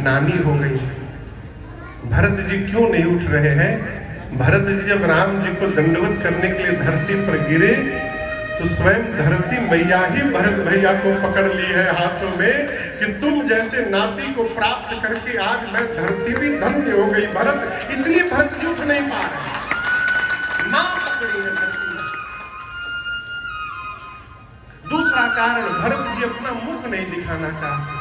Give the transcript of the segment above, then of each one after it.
नानी हो गई। भरत जी क्यों नहीं उठ रहे हैं? भरत जी जब राम जी को दंडवत करने के लिए धरती पर गिरे तो स्वयं धरती मैया ही भरत भैया को पकड़ ली है हाथों में कि तुम जैसे नाती को प्राप्त करके आज मैं धरती भी धन्य हो गई भरत। इसलिए भरत जी उठ नहीं पा रहे, मां पकड़ी है धरती। दूसरा कारण, भरत जी अपना मुख नहीं दिखाना चाहते।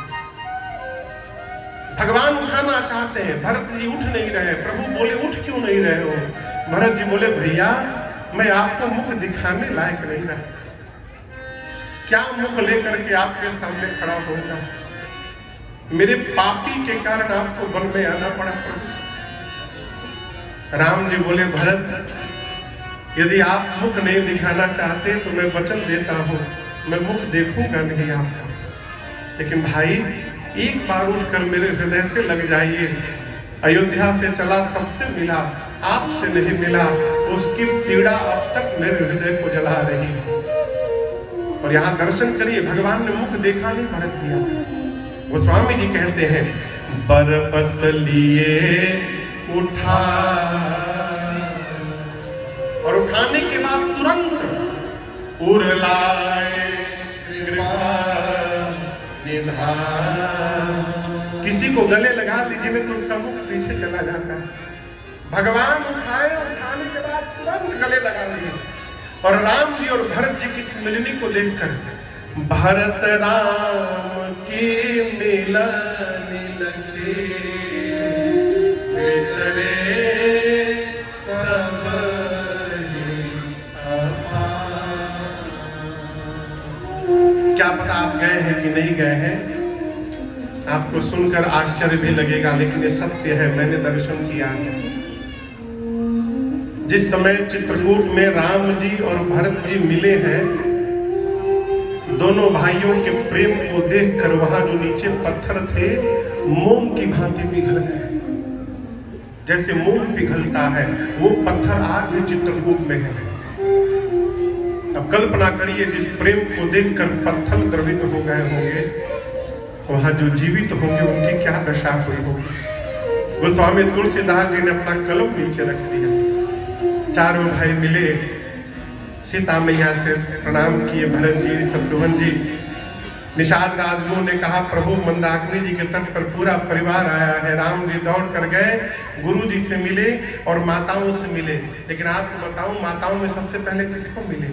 भगवान उठाना चाहते हैं, भरत जी उठ नहीं रहे। प्रभु बोले उठ क्यों नहीं रहे हो? भरत जी बोले भैया मैं आपको मुख दिखाने लायक नहीं रहा, क्या मुख लेकर के आपके सामने खड़ा होगा? मेरे पापी के कारण आपको वन में आना पड़ा। राम जी बोले भरत यदि आप मुख नहीं दिखाना चाहते तो मैं वचन देता हूं मैं मुख देखूंगा नहीं आपका, लेकिन भाई एक बार उठकर मेरे हृदय से लग जाइए। अयोध्या से चला सबसे मिला, आपसे नहीं मिला, उसकी पीड़ा अब तक मेरे हृदय को जला रही है। और यहाँ दर्शन करिए, भगवान ने मुख देखा नहीं, भरत दिया। गोस्वामी जी कहते हैं बरबस लिए उठा, और उठाने के बाद तुरंत उरलाए कृपा निधान। किसी को गले लगा लीजिए तो उसका मुख पीछे चला जाता है। भगवान उठाए, उठाने के बाद तुरंत गले लगा लिए। और राम जी और भरत जी की मिलनी को देखकर भरत राम की मिलनी लगे बिसरे सब क्या पता आप गए हैं कि नहीं गए हैं, आपको सुनकर आश्चर्य भी लगेगा, लेकिन ये सत्य है, मैंने दर्शन किया है। जिस समय चित्रकूट में राम जी और भरत जी मिले हैं, दोनों भाइयों के प्रेम को देखकर वहां जो नीचे पत्थर थे मोम की भांति पिघल गए। जैसे मोम पिघलता है वो पत्थर आज भी चित्रकूट में है। अब कल्पना करिए जिस प्रेम को देखकर पत्थर द्रवित हो गए होंगे, वहां जो जीवित होंगे उनकी क्या दशा हुई होगी। गोस्वामी तुलसीदास जी ने अपना कलम नीचे रख दिया। चारों भाई मिले, सीता मैया से प्रणाम किए, भरत जी, शत्रुघ्न जी। निषाद राजगुरु ने कहा प्रभु मंदाकिनी जी के तट पर पूरा परिवार आया है। राम जी दौड़ कर गए, गुरु जी से मिले और माताओं से मिले। लेकिन आपको बताऊं माताओं में सबसे पहले किसको मिले?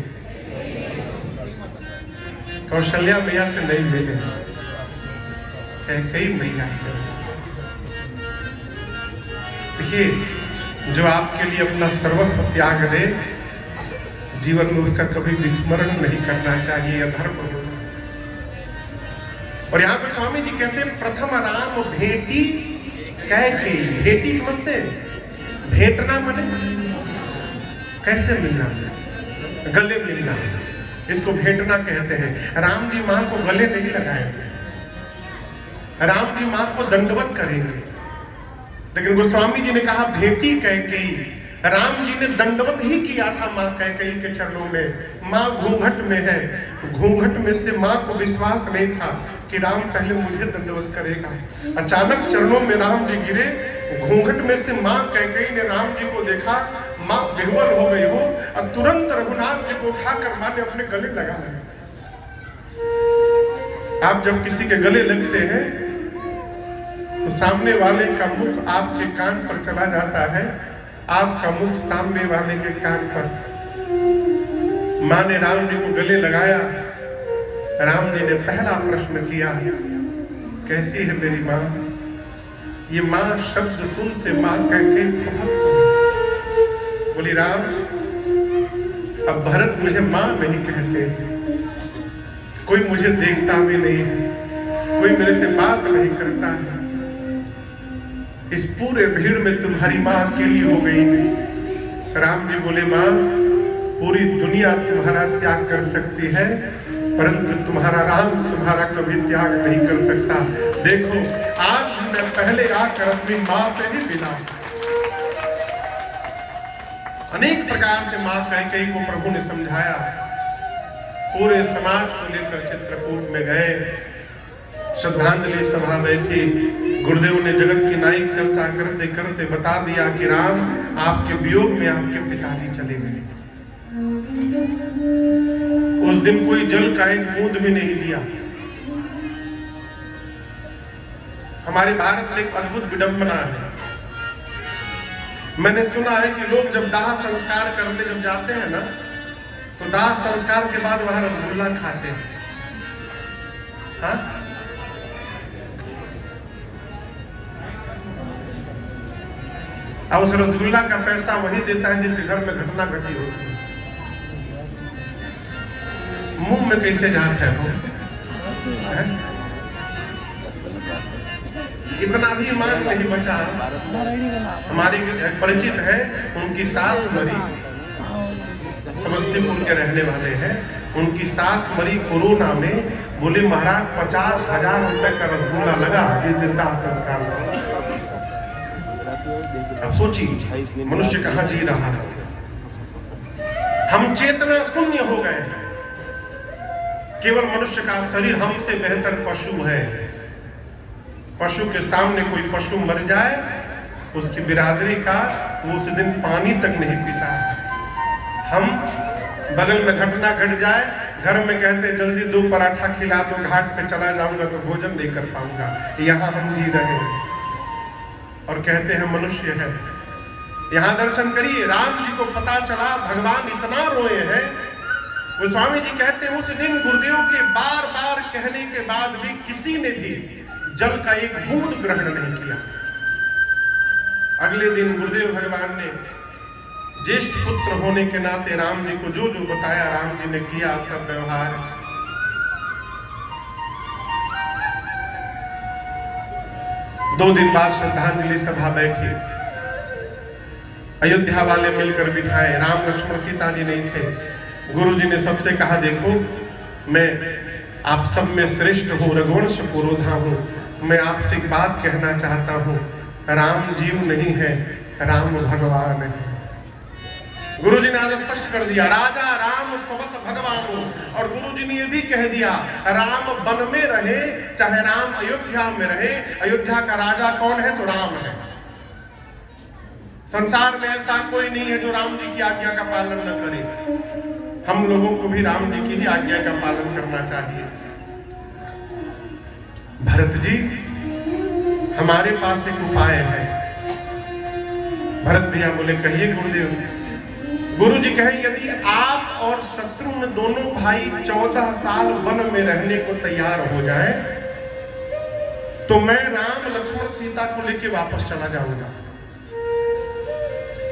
कौशल्या मैया से नहीं मिले, कई मैया से। देखिए जो आपके लिए अपना सर्वस्व त्याग दे, जीवन में उसका कभी विस्मरण नहीं करना चाहिए, यह धर्म हो। और यहाँ पे स्वामी जी कहते हैं प्रथम राम भेटी कैकेयी। भेटी समझते हैं? भेंटना माने कैसे मिलना, गले मिलना, इसको भेंटना कहते हैं। राम जी मां को गले नहीं लगाएंगे, राम जी मां को दंडवत करेंगे, लेकिन गोस्वामी जी ने कहा भेटी कैकेयी। राम जी ने दंडवत ही किया था मां कैकेयी के चरणों में। मां घूंघट में है, घूंघट में से मां को विश्वास नहीं था कि राम पहले मुझे दंडवत करेगा। अचानक चरणों में राम जी गिरे, घूंघट में से मां कैकेयी ने राम जी को देखा, मां विह्वल हो गई हो, और तुरंत रघुनाथ जी को उठाकर मां ने अपने गले लगा लिया। आप जब किसी के गले लगते हैं तो सामने वाले का मुख आपके कान पर चला जाता है, आपका मुख सामने वाले के कान पर। मां ने राम जी को गले लगाया। राम जी ने पहला प्रश्न किया, कैसी है मेरी मां? ये मां शब्द सुनते मां कहके बोली राम अब भरत मुझे मां नहीं कहते, कोई मुझे देखता भी नहीं है, कोई मेरे से बात नहीं करता है। इस पूरे भीड़ में तुम्हारी मां अकेली हो गई। राम जी बोले मां पूरी दुनिया तुम्हारा त्याग कर सकती है, परंतु तुम्हारा राम तुम्हारा कभी त्याग नहीं कर सकता। देखो आज भी मैं पहले आकर अपनी मां से ही मिला। अनेक प्रकार से मां कैकेयी को प्रभु ने समझाया। पूरे समाज को लेकर चित्रकूट में गए, श्रद्धांजलि सभा बैठी, गुरुदेव ने जगत की नायक चर्चा करते करते बता दिया कि राम आपके वियोग में आपके पिताजी चले गए। उस दिन कोई जल का एक बूंद भी नहीं दिया। हमारे भारत में एक अद्भुत विडंबना है। मैंने सुना है कि लोग जब दाह संस्कार करने जब जाते हैं ना, तो दाह संस्कार के बाद वहां रसगुल्ला खाते हैं। हाँ? और उस रसगुल्ला का पैसा वही देता है जिस घर में घटना घटी होती है। मुंह में कैसे जाता है वो? इतना भी ईमान नहीं बचा। हमारी परिचित है, उनकी सास मरी, समस्तीपुर के रहने वाले हैं। उनकी सास मरी कोरोना में। बोले महाराज 50,000 रुपए का रसगुल्ला लगा जिस दिन दाह संस्कार था। अब सोचिए मनुष्य कहां जी रहा है। हम चेतना शून्य हो गए। केवल मनुष्य का शरीर हमसे बेहतर पशु है। पशु के सामने कोई पशु मर जाए, उसकी बिरादरी का वो उस दिन पानी तक नहीं पीता है। हम बगल में घटना घट जाए, घर में कहते जल्दी 2 पराठा खिला दो, घाट पे चला जाऊंगा तो भोजन नहीं कर पाऊंगा। यहाँ हम जी रहे हैं और कहते हैं मनुष्य है। यहाँ दर्शन करिए, राम जी को पता चला भगवान इतना रोए हैं। गोस्वामी जी कहते हैं उस दिन गुरुदेव के बार बार कहने के बाद भी किसी ने भी जल का एक बूंद ग्रहण नहीं किया। अगले दिन गुरुदेव भगवान ने ज्येष्ठ पुत्र होने के नाते राम जी को जो जो बताया, राम जी ने किया सब व्यवहार। दो दिन बाद श्रद्धांजलि सभा बैठी। अयोध्या वाले मिलकर बिठाए। राम लक्ष्मण सीता जी नहीं थे। गुरु जी ने सबसे कहा देखो मैं आप सब में श्रेष्ठ हूँ, रघुवंश पुरोधा हूँ। मैं आपसे एक बात कहना चाहता हूँ, राम जीव नहीं है, राम भगवान है। गुरु जी ने आज स्पष्ट कर दिया राजा राम स्वस भगवान हो। और गुरु जी ने यह भी कह दिया राम वन में रहे चाहे राम अयोध्या में रहे, अयोध्या का राजा कौन है तो राम है। संसार में ऐसा कोई नहीं है जो राम जी की आज्ञा का पालन न करे। हम लोगों को भी राम जी की ही आज्ञा का पालन करना चाहिए। भरत जी हमारे पास एक उपाय है। भरत भैया बोले कहिए गुरुदेव। गुरु जी कहे यदि आप और शत्रुघ्न दोनों भाई 14 साल वन में रहने को तैयार हो जाएं, तो मैं राम लक्ष्मण सीता को लेकर वापस चला जाऊंगा।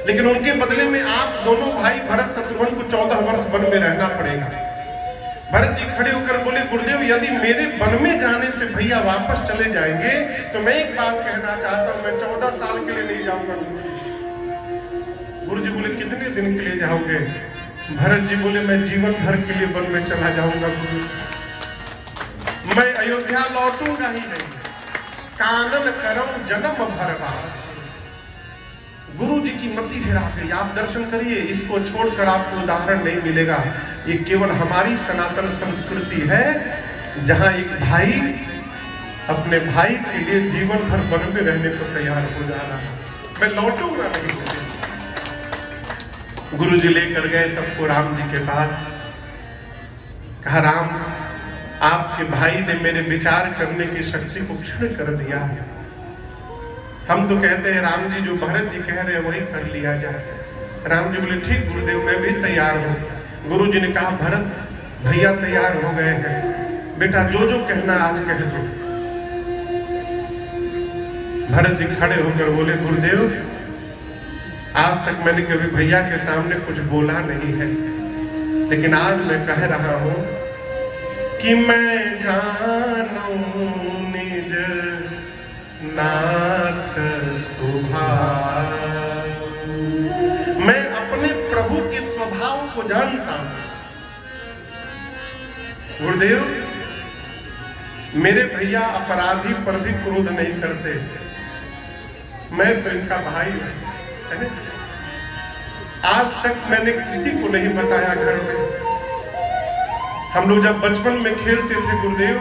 लेकिन उनके बदले में आप दोनों भाई भरत शत्रुघ्न को 14 वर्ष वन में रहना पड़ेगा। भरत जी खड़े होकर बोले गुरुदेव यदि मेरे वन में जाने से भैया वापस चले जाएंगे तो मैं एक बात कहना चाहता हूं, मैं 14 साल के लिए नहीं जाऊंगा। गुरु जी बोले कितने दिन के लिए जाओगे? भरत जी बोले मैं जीवन भर के लिए वन में चला जाऊंगा गुरु। मैं अयोध्या लौटूंगा ही नहीं। कानन करम जन्म भरवास। गुरु जी की मति हेरा गई। आप दर्शन करिए, इसको छोड़कर आपको उदाहरण नहीं मिलेगा। ये केवल हमारी सनातन संस्कृति है जहां एक भाई अपने भाई के लिए जीवन भर वन में रहने को तैयार हो जा रहा है। मैं लौटूंगा नहीं। गुरु जी लेकर गए सबको राम जी के पास। कहा राम आपके भाई ने मेरे विचार करने की शक्ति को क्षीण कर दिया है। हम तो कहते हैं राम जी जो भरत जी कह रहे हैं वही कर लिया जाए। राम जी बोले ठीक गुरुदेव मैं भी तैयार हूँ। गुरु जी ने कहा भरत भैया तैयार हो गए हैं, बेटा जो जो कहना आज कह दो। भरत जी खड़े होकर बोले गुरुदेव आज तक मैंने कभी भैया के सामने कुछ बोला नहीं है, लेकिन आज मैं कह रहा हूं कि मैं जानूं निज नाथ स्वभाव। मैं अपने प्रभु के स्वभाव को जानता हूं। गुरुदेव मेरे भैया अपराधी पर भी क्रोध नहीं करते। मैं तो इनका भाई हूं। आज तक मैंने किसी को नहीं बताया घर में। हम लोग जब बचपन में खेलते थे गुरुदेव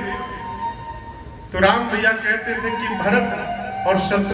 तो राम भैया कहते थे कि भरत और शत्रु